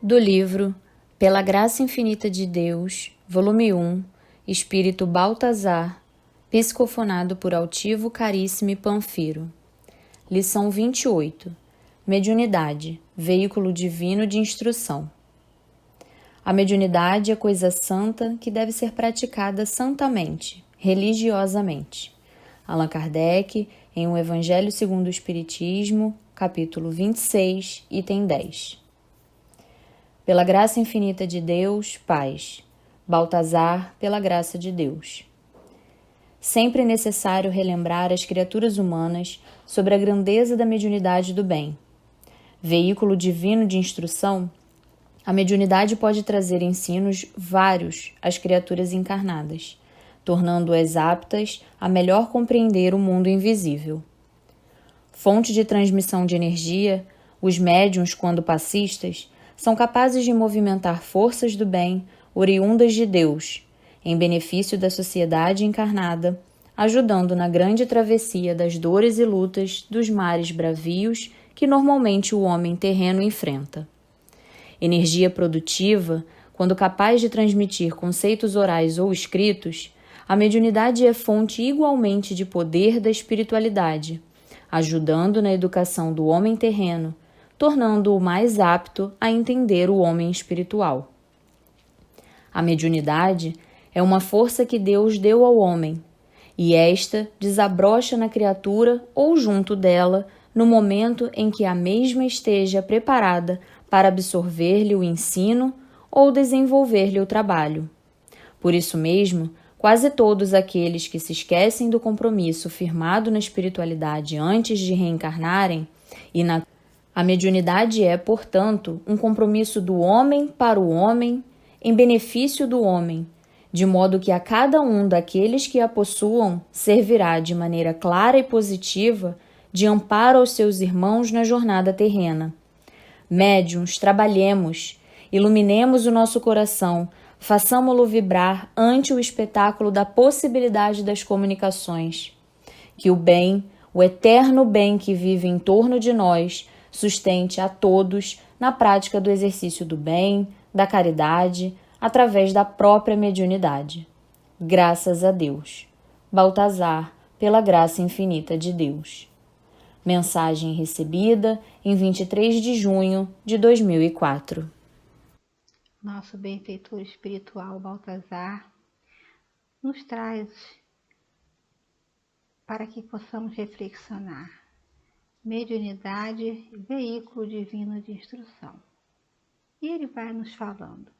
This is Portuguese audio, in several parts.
Do livro Pela Graça Infinita de Deus, volume 1, Espírito Baltazar, psicofonado por Altivo Caríssimo Panfiro. Lição 28. Mediunidade, veículo divino de instrução. A mediunidade é coisa santa que deve ser praticada santamente, religiosamente. Allan Kardec, em O Evangelho segundo o Espiritismo, capítulo 26, item 10. Pela graça infinita de Deus, paz. Baltazar, pela graça de Deus. Sempre é necessário relembrar as criaturas humanas sobre a grandeza da mediunidade do bem. Veículo divino de instrução, a mediunidade pode trazer ensinos vários às criaturas encarnadas, tornando-as aptas a melhor compreender o mundo invisível. Fonte de transmissão de energia, os médiuns, quando passistas, são capazes de movimentar forças do bem oriundas de Deus, em benefício da sociedade encarnada, ajudando na grande travessia das dores e lutas dos mares bravios que normalmente o homem terreno enfrenta. Energia produtiva, quando capaz de transmitir conceitos orais ou escritos, a mediunidade é fonte igualmente de poder da espiritualidade, ajudando na educação do homem terreno, tornando-o mais apto a entender o homem espiritual. A mediunidade é uma força que Deus deu ao homem, e esta desabrocha na criatura ou junto dela no momento em que a mesma esteja preparada para absorver-lhe o ensino ou desenvolver-lhe o trabalho. Por isso mesmo, quase todos aqueles que se esquecem do compromisso firmado na espiritualidade antes de reencarnarem A mediunidade é, portanto, um compromisso do homem para o homem, em benefício do homem, de modo que a cada um daqueles que a possuam servirá de maneira clara e positiva de amparo aos seus irmãos na jornada terrena. Médiuns, trabalhemos, iluminemos o nosso coração, façamo-lo vibrar ante o espetáculo da possibilidade das comunicações. Que o bem, o eterno bem que vive em torno de nós, sustente a todos na prática do exercício do bem, da caridade, através da própria mediunidade. Graças a Deus. Baltazar, pela graça infinita de Deus. Mensagem recebida em 23 de junho de 2004. Nosso benfeitor espiritual Baltazar nos traz para que possamos reflexionar. Mediunidade, veículo divino de instrução. E ele vai nos falando.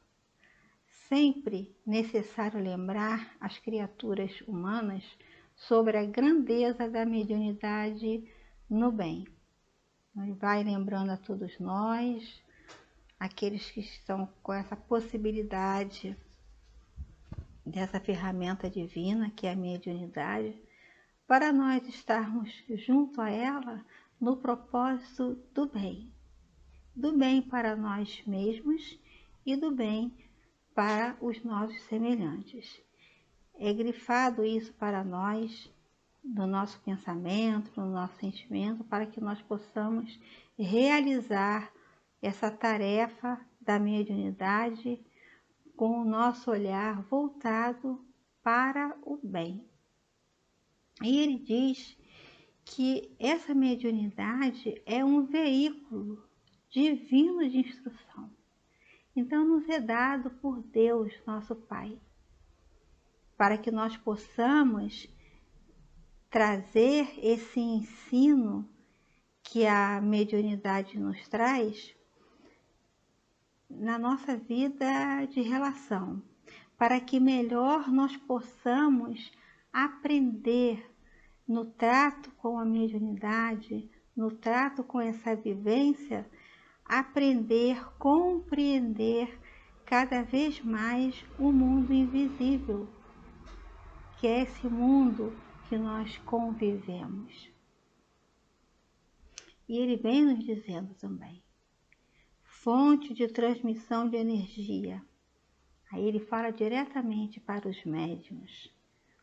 Sempre necessário lembrar as criaturas humanas sobre a grandeza da mediunidade no bem. Ele vai lembrando a todos nós, aqueles que estão com essa possibilidade dessa ferramenta divina que é a mediunidade, para nós estarmos junto a ela no propósito do bem para nós mesmos e do bem para os nossos semelhantes. É grifado isso para nós, no nosso pensamento, no nosso sentimento, para que nós possamos realizar essa tarefa da mediunidade com o nosso olhar voltado para o bem. E ele diz que essa mediunidade é um veículo divino de instrução. Então, nos é dado por Deus, nosso Pai, para que nós possamos trazer esse ensino que a mediunidade nos traz na nossa vida de relação, para que melhor nós possamos aprender no trato com a mediunidade, no trato com essa vivência, aprender, compreender cada vez mais o mundo invisível, que é esse mundo que nós convivemos. E ele vem nos dizendo também, fonte de transmissão de energia. Aí ele fala diretamente para os médiuns.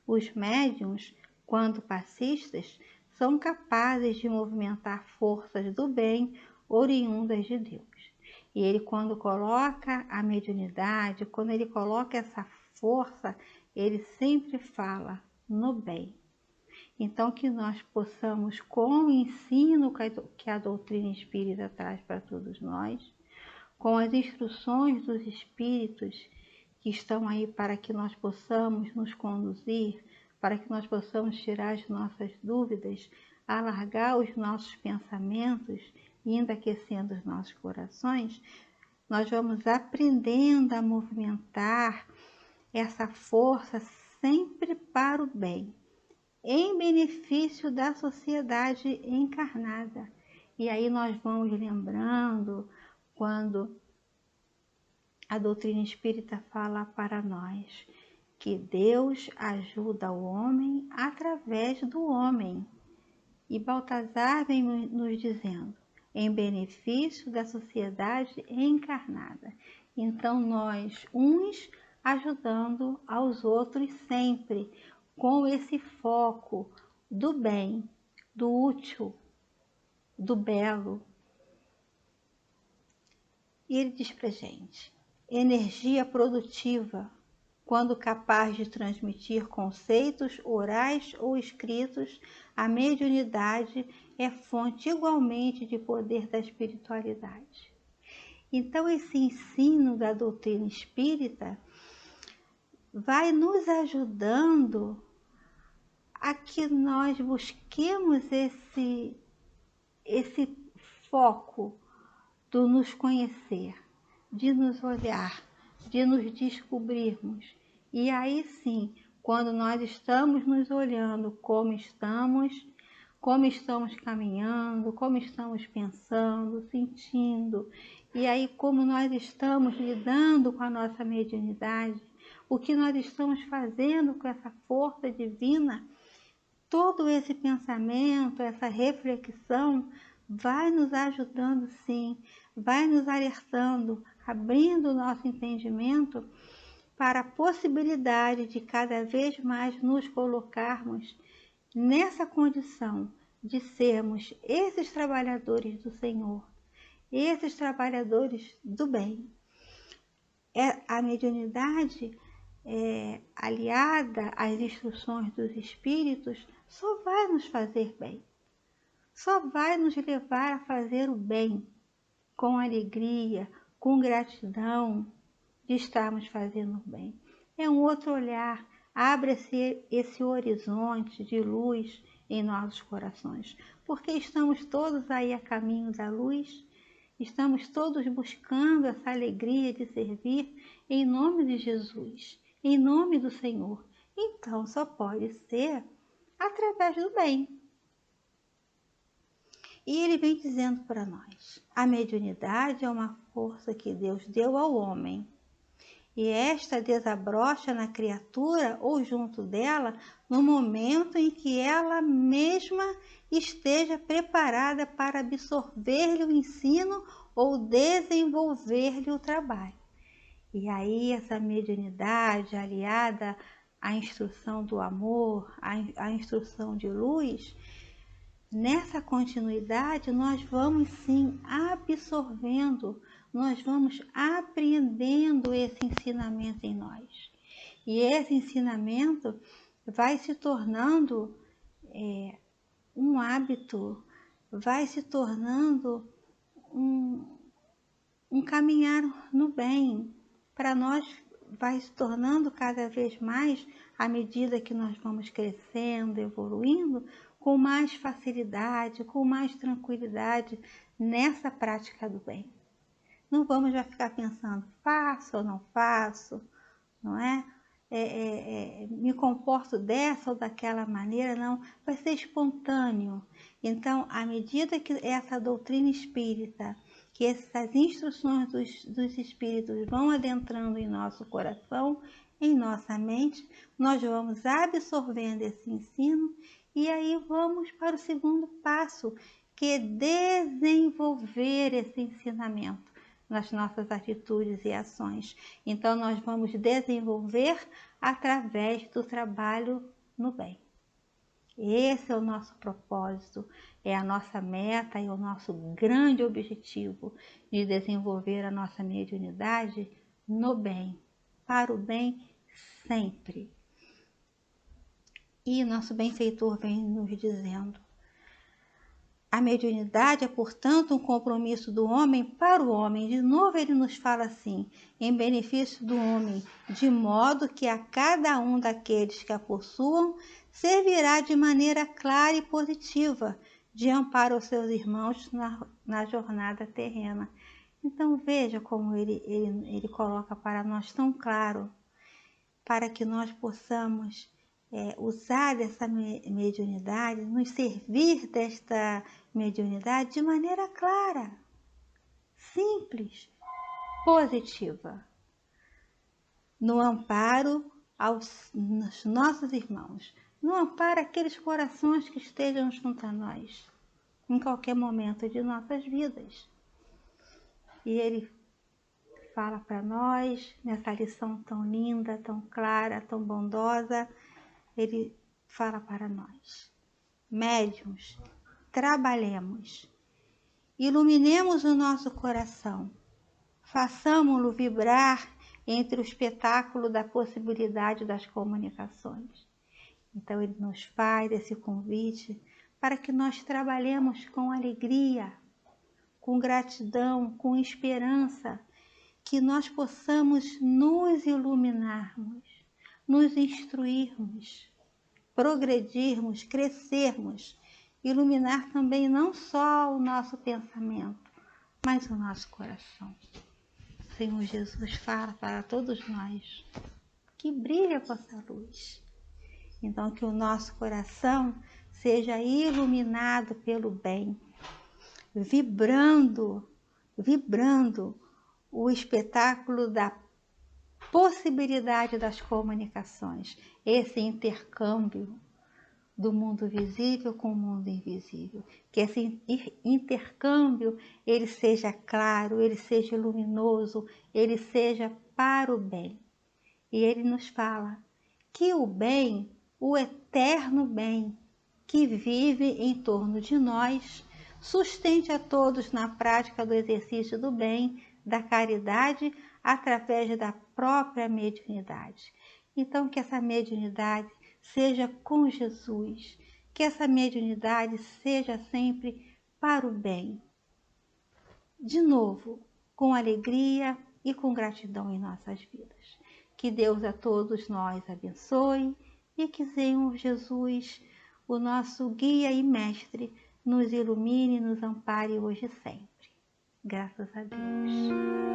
Os médiuns, quando passistas, são capazes de movimentar forças do bem oriundas de Deus. E ele, quando coloca a mediunidade, quando ele coloca essa força, ele sempre fala no bem. Então, que nós possamos, com o ensino que a doutrina espírita traz para todos nós, com as instruções dos espíritos que estão aí para que nós possamos nos conduzir, para que nós possamos tirar as nossas dúvidas, alargar os nossos pensamentos e ainda aquecendo os nossos corações, nós vamos aprendendo a movimentar essa força sempre para o bem, em benefício da sociedade encarnada. E aí nós vamos lembrando quando a doutrina espírita fala para nós que Deus ajuda o homem através do homem. E Baltazar vem nos dizendo, em benefício da sociedade encarnada. Então nós, uns ajudando aos outros sempre, com esse foco do bem, do útil, do belo. E ele diz pra gente, energia produtiva, quando capaz de transmitir conceitos orais ou escritos, a mediunidade é fonte igualmente de poder da espiritualidade. Então, esse ensino da doutrina espírita vai nos ajudando a que nós busquemos esse foco do nos conhecer, de nos olhar, de nos descobrirmos. E aí sim, quando nós estamos nos olhando como estamos caminhando, como estamos pensando, sentindo, e aí como nós estamos lidando com a nossa mediunidade, o que nós estamos fazendo com essa força divina, todo esse pensamento, essa reflexão vai nos ajudando sim, vai nos alertando, abrindo o nosso entendimento para a possibilidade de cada vez mais nos colocarmos nessa condição de sermos esses trabalhadores do Senhor, esses trabalhadores do bem. A mediunidade aliada às instruções dos espíritos só vai nos fazer bem, só vai nos levar a fazer o bem com alegria, com gratidão de estarmos fazendo o bem. É um outro olhar, abre-se esse horizonte de luz em nossos corações, porque estamos todos aí a caminho da luz, estamos todos buscando essa alegria de servir em nome de Jesus, em nome do Senhor. Então, só pode ser através do bem. E ele vem dizendo para nós, a mediunidade é uma força que Deus deu ao homem, e esta desabrocha na criatura ou junto dela no momento em que ela mesma esteja preparada para absorver-lhe o ensino ou desenvolver-lhe o trabalho. E aí essa mediunidade aliada à instrução do amor, à instrução de luz, nessa continuidade nós vamos sim absorvendo, nós vamos apreendendo esse ensinamento em nós. E esse ensinamento vai se tornando um hábito, vai se tornando um caminhar no bem. Para nós vai se tornando cada vez mais, à medida que nós vamos crescendo, evoluindo, com mais facilidade, com mais tranquilidade nessa prática do bem. Não vamos já ficar pensando, faço ou não faço, não é? Me comporto dessa ou daquela maneira, não, vai ser espontâneo. Então, à medida que essa doutrina espírita, que essas instruções dos espíritos vão adentrando em nosso coração, em nossa mente, nós vamos absorvendo esse ensino e aí vamos para o segundo passo, que é desenvolver esse ensinamento nas nossas atitudes e ações. Então, nós vamos desenvolver através do trabalho no bem. Esse é o nosso propósito, é a nossa meta e o nosso grande objetivo de desenvolver a nossa mediunidade no bem, para o bem sempre. E nosso benfeitor vem nos dizendo: a mediunidade é, portanto, um compromisso do homem para o homem. De novo ele nos fala assim, em benefício do homem, de modo que a cada um daqueles que a possuam servirá de maneira clara e positiva, de amparo aos seus irmãos na jornada terrena. Então veja como ele coloca para nós tão claro, para que nós possamos usar dessa mediunidade, nos servir desta mediunidade de maneira clara, simples, positiva, no amparo aos nossos irmãos, no amparo àqueles corações que estejam junto a nós, em qualquer momento de nossas vidas. E ele fala para nós, nessa lição tão linda, tão clara, tão bondosa, ele fala para nós: médiuns, trabalhemos, iluminemos o nosso coração, façamo-lo vibrar entre o espetáculo da possibilidade das comunicações. Então ele nos faz esse convite para que nós trabalhemos com alegria, com gratidão, com esperança, que nós possamos nos iluminarmos, nos instruirmos, progredirmos, crescermos, iluminar também não só o nosso pensamento, mas o nosso coração. O Senhor Jesus fala para todos nós que brilhe a vossa luz. Então que o nosso coração seja iluminado pelo bem, vibrando o espetáculo da possibilidade das comunicações, esse intercâmbio do mundo visível com o mundo invisível, que esse intercâmbio ele seja claro, ele seja luminoso, ele seja para o bem. E ele nos fala que o bem, o eterno bem que vive em torno de nós, sustente a todos na prática do exercício do bem, da caridade, através da própria mediunidade. Então que essa mediunidade seja com Jesus, que essa mediunidade seja sempre para o bem. De novo, com alegria e com gratidão em nossas vidas. Que Deus a todos nós abençoe e que Senhor Jesus, o nosso guia e mestre, nos ilumine e nos ampare hoje e sempre. Graças a Deus.